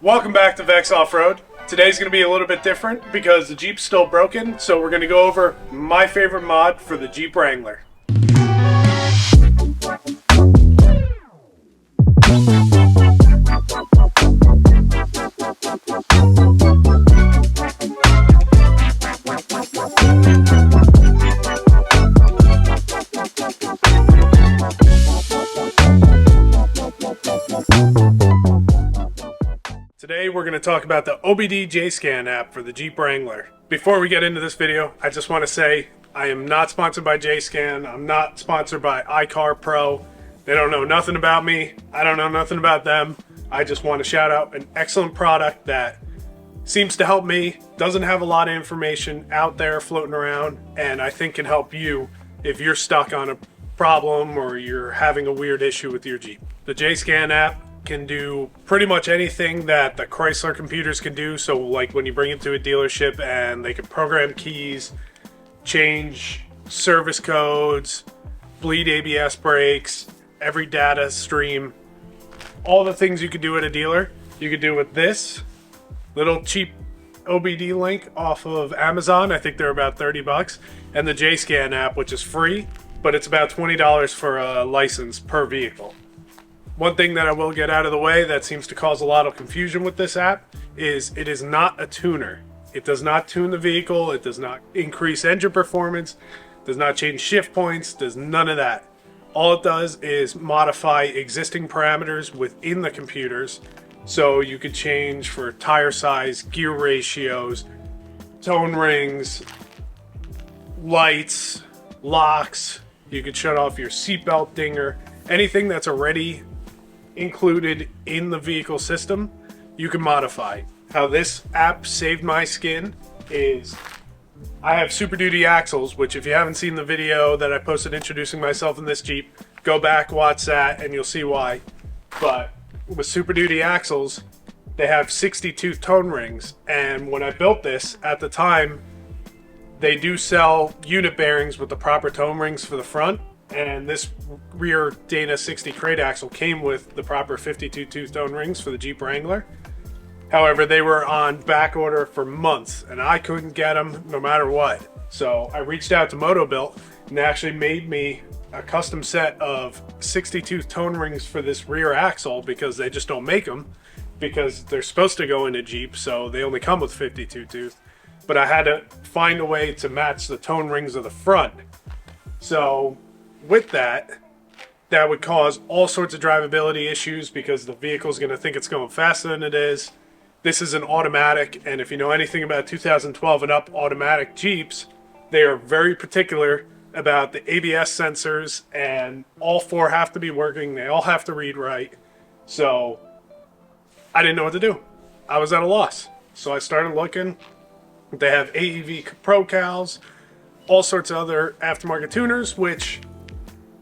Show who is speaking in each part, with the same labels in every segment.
Speaker 1: Welcome back to Vex Off-Road. Today's going to be a little bit different because the Jeep's still broken, so we're going to go over my favorite mod for the Jeep Wrangler. Today we're going to talk about the OBD JScan app for the Jeep Wrangler. Before we get into this video, I just want to say I am not sponsored by JScan. I'm not sponsored by iCar Pro. They don't know nothing about me. I don't know nothing about them. I just want to shout out an excellent product that seems to help me, doesn't have a lot of information out there floating around, and I think can help you if you're stuck on a problem or you're having a weird issue with your Jeep. The JScan app can do pretty much anything that the Chrysler computers can do. So like when you bring it to a dealership and they can program keys, change service codes, bleed ABS brakes, every data stream, all the things you could do at a dealer, you could do with this little cheap OBD link off of Amazon. I think they're about 30 bucks. And the JScan app, which is free, but it's about $20 for a license per vehicle. One thing that I will get out of the way that seems to cause a lot of confusion with this app is it is not a tuner. It does not tune the vehicle. It does not increase engine performance, does not change shift points, does none of that. All it does is modify existing parameters within the computers. So you could change for tire size, gear ratios, tone rings, lights, locks. You could shut off your seatbelt dinger, anything that's already included in the vehicle system, you can modify. How this app saved my skin is I have Super Duty axles, which if you haven't seen the video that I posted introducing myself in this Jeep, go back, watch that, and you'll see why. But with Super Duty axles, they have 62 tone rings, and when I built this, at the time, they do sell unit bearings with the proper tone rings for the front, and this rear Dana 60 crate axle came with the proper 52 tooth tone rings for the Jeep Wrangler. However, they were on back order for months, and I couldn't get them no matter what. So I reached out to Motobuilt, and they actually made me a custom set of 62 tone rings for this rear axle because they just don't make them because they're supposed to go into Jeep, so they only come with 52 tooth. But I had to find a way to match the tone rings of the front. So with that would cause all sorts of drivability issues because the vehicle is going to think it's going faster than it is. This is an automatic, and if you know anything about 2012 and up automatic Jeeps, they are very particular about the ABS sensors, and all four have to be working. They all have to read right. So I didn't know what to do. I was at a loss. So I started looking. They have AEV Pro Cals, all sorts of other aftermarket tuners, which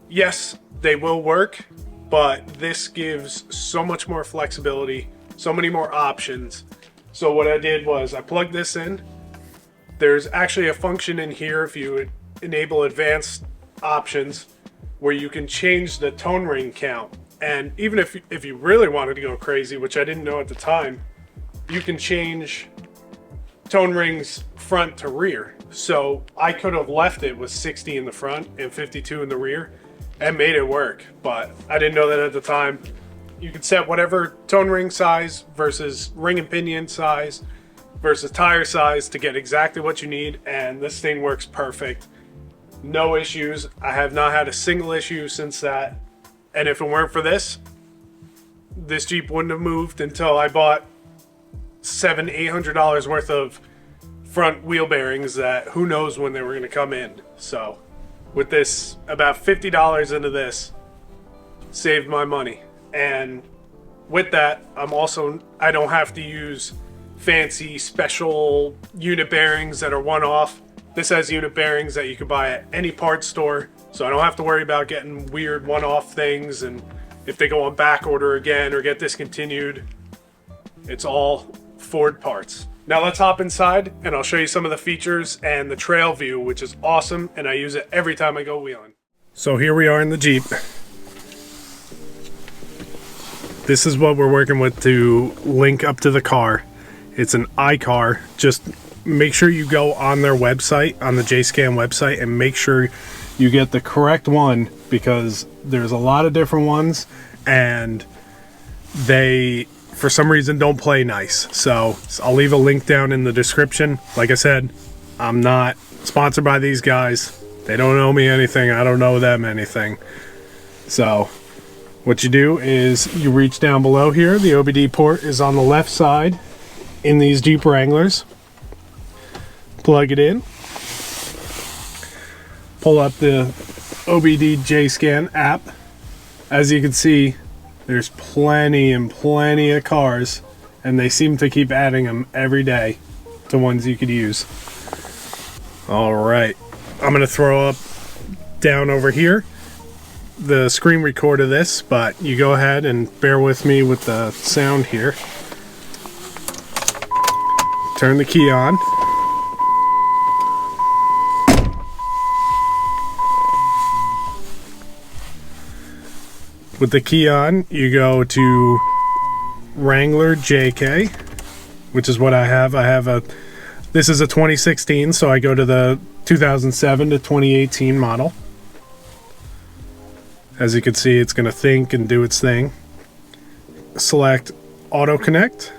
Speaker 1: yes, they will work, but this gives so much more flexibility, so many more options. So what I did was I plugged this in. There's actually a function in here if you enable advanced options where you can change the tone ring count. And even if you really wanted to go crazy, which I didn't know at the time, you can change tone rings front to rear. So I could have left it with 60 in the front and 52 in the rear and made it work, but I didn't know that at the time. You can set whatever tone ring size versus ring and pinion size versus tire size to get exactly what you need, and this thing works perfect. No issues. I have not had a single issue since that, and if it weren't for this Jeep wouldn't have moved until I bought $700-800 worth of front wheel bearings that who knows when they were going to come in. So with this, about $50 into this saved my money. And with that, I don't have to use fancy special unit bearings that are one-off. This has unit bearings that you can buy at any parts store, so I don't have to worry about getting weird one-off things, and if they go on back order again or get discontinued, it's all Ford parts. Now let's hop inside and I'll show you some of the features and the trail view, which is awesome, and I use it every time I go wheeling. So here we are in the Jeep. This is what we're working with to link up to the car. It's an iCar. Just make sure you go on their website, on the JScan website, and make sure you get the correct one, because there's a lot of different ones and they, for some reason, don't play nice. So I'll leave a link down in the description. Like I said, I'm not sponsored by these guys. They don't owe me anything. I don't owe them anything. So what you do is you reach down below here. The OBD port is on the left side in these Jeep Wranglers. Plug it in. Pull up the OBD JScan app. As you can see, there's plenty and plenty of cars, and they seem to keep adding them every day to ones you could use. All right, I'm gonna throw up down over here the screen record of this, but you go ahead and bear with me with the sound here. Turn the key on. With the key on, you go to Wrangler JK, which is what I have. This is a 2016, so I go to the 2007 to 2018 model. As you can see, it's going to think and do its thing. Select Auto Connect.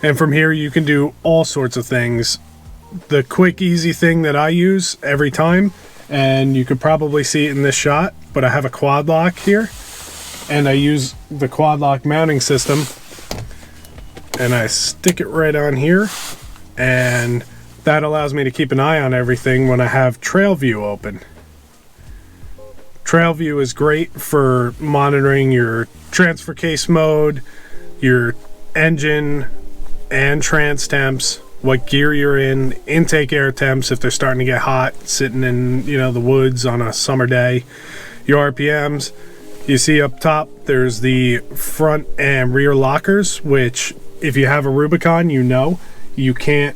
Speaker 1: And from here, you can do all sorts of things. The quick, easy thing that I use every time, and you could probably see it in this shot, but I have a quad lock here, and I use the quad lock mounting system, and I stick it right on here, and that allows me to keep an eye on everything when I have Trail View open. Trail View is great for monitoring your transfer case mode, your engine and trans temps, what gear you're in, intake air temps if they're starting to get hot, sitting in, you know, the woods on a summer day, your RPMs. You see up top there's the front and rear lockers, which if you have a Rubicon, you know you can't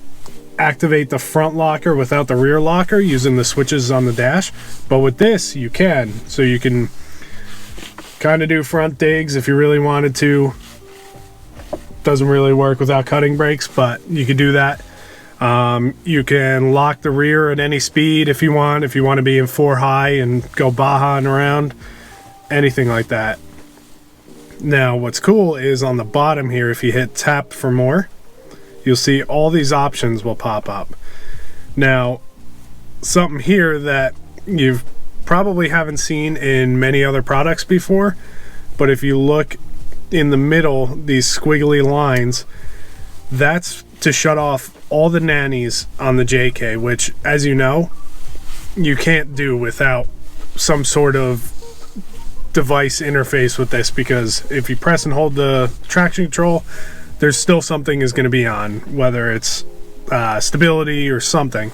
Speaker 1: activate the front locker without the rear locker using the switches on the dash, but with this you can. So you can kind of do front digs if you really wanted to. Doesn't really work without cutting brakes, but you could do that. You can lock the rear at any speed if you want to be in 4 high and go bajaing around, anything like that. Now what's cool is on the bottom here, if you hit tap for more, you'll see all these options will pop up. Now something here that you probably haven't seen in many other products before, but if you look in the middle, these squiggly lines, that's to shut off all the nannies on the JK, which, as you know, you can't do without some sort of device interface with this, because if you press and hold the traction control, there's still something is going to be on, whether it's stability or something.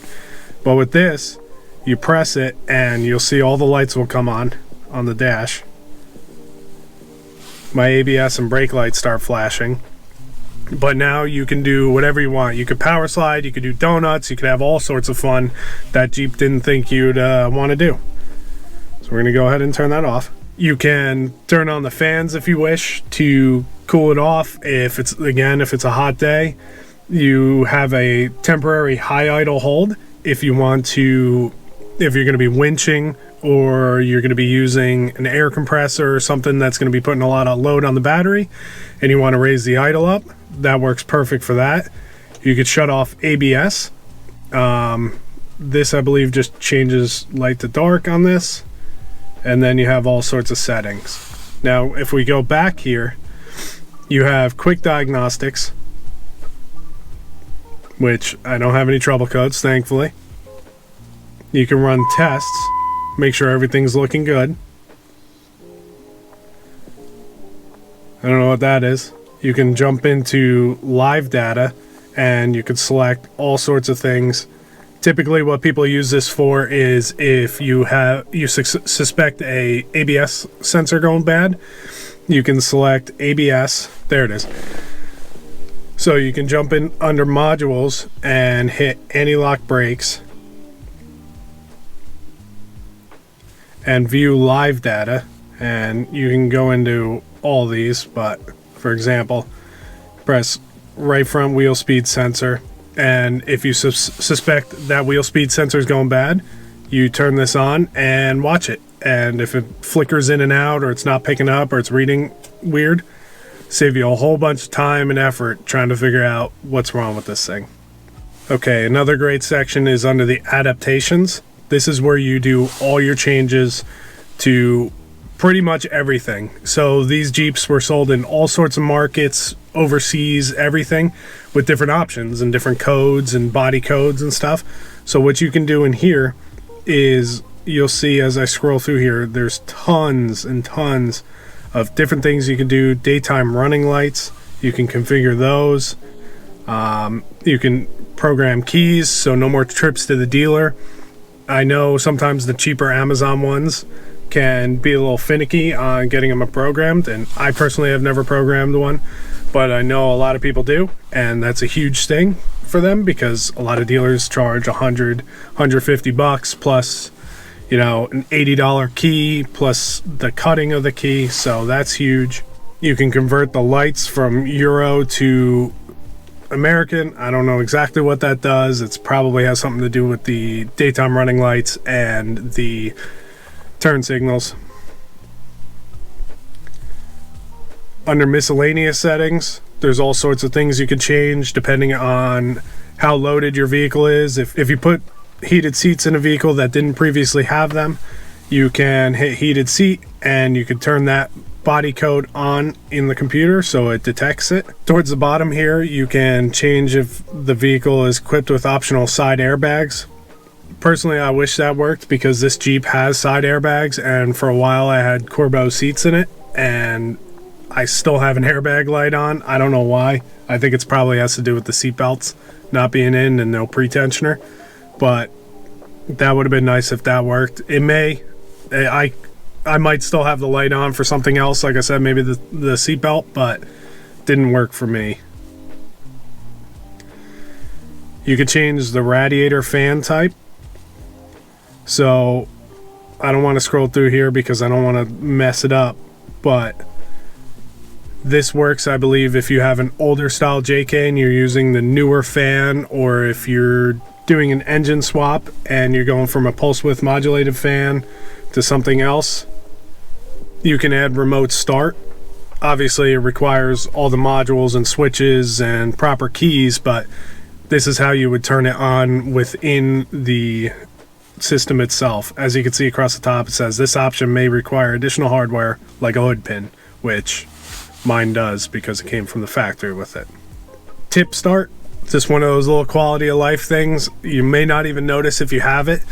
Speaker 1: But with this, you press it and you'll see all the lights will come on the dash. My ABS and brake lights start flashing. But now you can do whatever you want. You could power slide, you could do donuts, you could have all sorts of fun that Jeep didn't think you'd want to do. So we're going to go ahead and turn that off. You can turn on the fans if you wish to cool it off. If it's a hot day, you have a temporary high idle hold if you want to, if you're going to be winching or you're going to be using an air compressor or something that's going to be putting a lot of load on the battery and you want to raise the idle up, that works perfect for that. You could shut off ABS. This, I believe, just changes light to dark on this, and then you have all sorts of settings. Now if we go back here, you have quick diagnostics, which I don't have any trouble codes, thankfully. You can run tests, make sure everything's looking good. I don't know what that is. You can jump into live data and you can select all sorts of things. Typically what people use this for is if you suspect a ABS sensor going bad, you can select ABS. There it is. So you can jump in under modules and hit anti-lock brakes. and view live data, and you can go into all these, but for example, press right front wheel speed sensor, and if you suspect that wheel speed sensor is going bad, you turn this on and watch it, and if it flickers in and out, or it's not picking up, or it's reading weird, save you a whole bunch of time and effort trying to figure out what's wrong with this thing. Okay, another great section is under the adaptations. This is where you do all your changes to pretty much everything. So these Jeeps were sold in all sorts of markets, overseas, everything, with different options and different codes and body codes and stuff. So what you can do in here is, you'll see as I scroll through here, there's tons and tons of different things you can do. Daytime running lights, you can configure those. You can program keys, so no more trips to the dealer. I know sometimes the cheaper Amazon ones can be a little finicky on getting them programmed, and I personally have never programmed one, but I know a lot of people do, and that's a huge thing for them because a lot of dealers charge $150 plus, you know, an $80 key plus the cutting of the key, so that's huge. You can convert the lights from Euro to American. I don't know exactly what that does. It's probably has something to do with the daytime running lights and the turn signals. Under miscellaneous settings, there's all sorts of things you can change depending on how loaded your vehicle is. If you put heated seats in a vehicle that didn't previously have them, you can hit heated seat and you can turn that body code on in the computer so it detects it. Towards the bottom here, you can change if the vehicle is equipped with optional side airbags. Personally, I wish that worked because this Jeep has side airbags, and for a while I had Corbeau seats in it and I still have an airbag light on. I don't know why. I think it's probably has to do with the seat belts not being in and no pretensioner, but that would have been nice if that worked. It may. I might still have the light on for something else, like I said, maybe the seatbelt, but didn't work for me. You could change the radiator fan type. So I don't want to scroll through here because I don't want to mess it up, but this works, I believe, if you have an older style JScan and you're using the newer fan, or if you're doing an engine swap and you're going from a pulse width modulated fan to something else. You can add remote start. Obviously it requires all the modules and switches and proper keys, but this is how you would turn it on within the system itself. As you can see across the top, it says this option may require additional hardware like a hood pin, which mine does because it came from the factory with it. Tip start, just one of those little quality of life things. You may not even notice if you have it,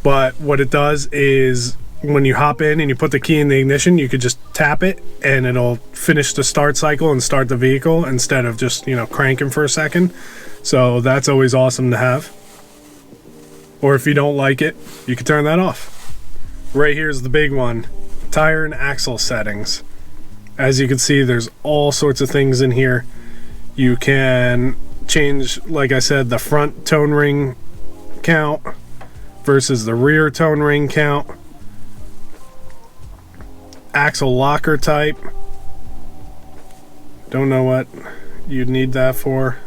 Speaker 1: but what it does is when you hop in and you put the key in the ignition, you could just tap it and it'll finish the start cycle and start the vehicle instead of just, you know, cranking for a second. So that's always awesome to have. Or if you don't like it, you can turn that off. Right here's the big one, tire and axle settings. As you can see, there's all sorts of things in here. You can change, like I said, the front tone ring count versus the rear tone ring count. Axle locker type. Don't know what you'd need that for.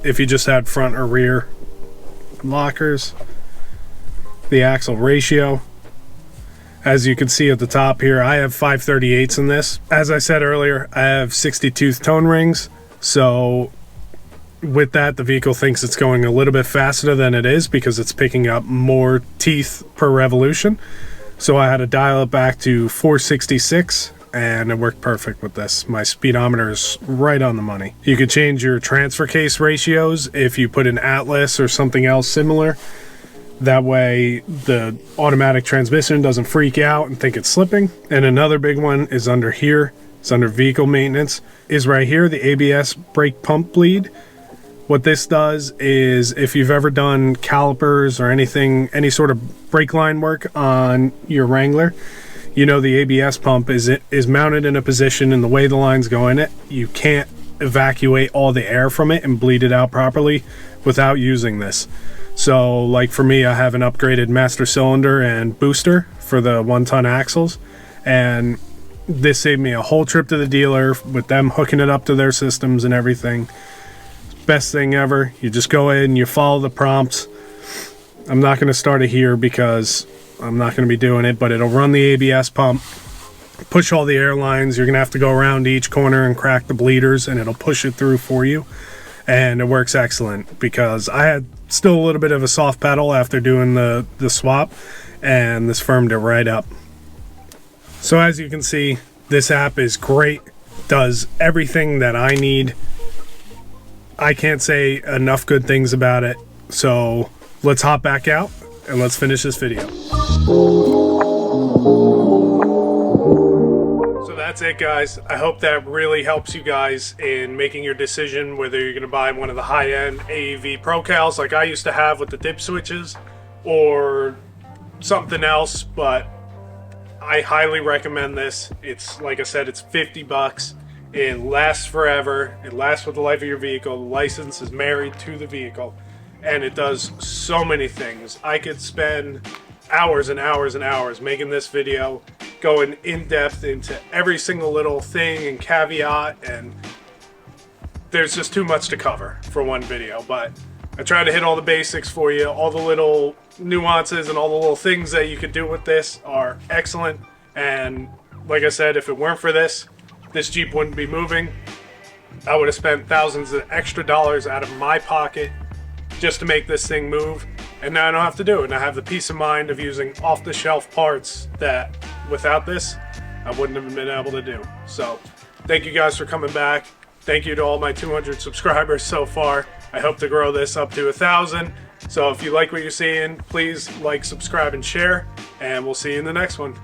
Speaker 1: If you just had front or rear lockers. The axle ratio. As you can see at the top here, I have 5/38 in this. As I said earlier, I have 60-tooth tone rings, so with that, the vehicle thinks it's going a little bit faster than it is because it's picking up more teeth per revolution. So I had to dial it back to 466, and it worked perfect with this. My speedometer is right on the money. You can change your transfer case ratios if you put an Atlas or something else similar. That way the automatic transmission doesn't freak out and think it's slipping. And another big one is under here. It's under vehicle maintenance. Is right here, the ABS brake pump bleed. What this does is if you've ever done calipers or anything, any sort of brake line work on your Wrangler, you know the ABS pump is mounted in a position, and the way the lines go in it, you can't evacuate all the air from it and bleed it out properly without using this. So like for me, I have an upgraded master cylinder and booster for the 1-ton axles, and this saved me a whole trip to the dealer with them hooking it up to their systems and everything. Best thing ever. You just go in, you follow the prompts. I'm not going to start it here because I'm not going to be doing it, but it'll run the ABS pump, push all the air lines. You're going to have to go around each corner and crack the bleeders, and it'll push it through for you. And it works excellent because I had still a little bit of a soft pedal after doing the swap, and this firmed it right up. So as you can see, this app is great, does everything that I need. I can't say enough good things about it. So let's hop back out and let's finish this video. So that's it, guys. I hope that really helps you guys in making your decision whether you're going to buy one of the high-end AEV ProCals like I used to have with the dip switches, or something else. But I highly recommend this. It's, like I said, it's $50. It lasts forever. It lasts for the life of your vehicle. The license is married to the vehicle, and it does so many things. I could spend hours and hours and hours making this video, going in depth into every single little thing and caveat, and there's just too much to cover for one video. But I try to hit all the basics for you. All the little nuances and all the little things that you could do with this are excellent. And like I said, if it weren't for this Jeep wouldn't be moving. I would have spent thousands of extra dollars out of my pocket just to make this thing move, and now I don't have to do it, and I have the peace of mind of using off-the-shelf parts that without this I wouldn't have been able to do. So thank you guys for coming back. Thank you to all my 200 subscribers so far. I hope to grow this up to 1,000. So if you like what you're seeing, please like, subscribe, and share, and we'll see you in the next one.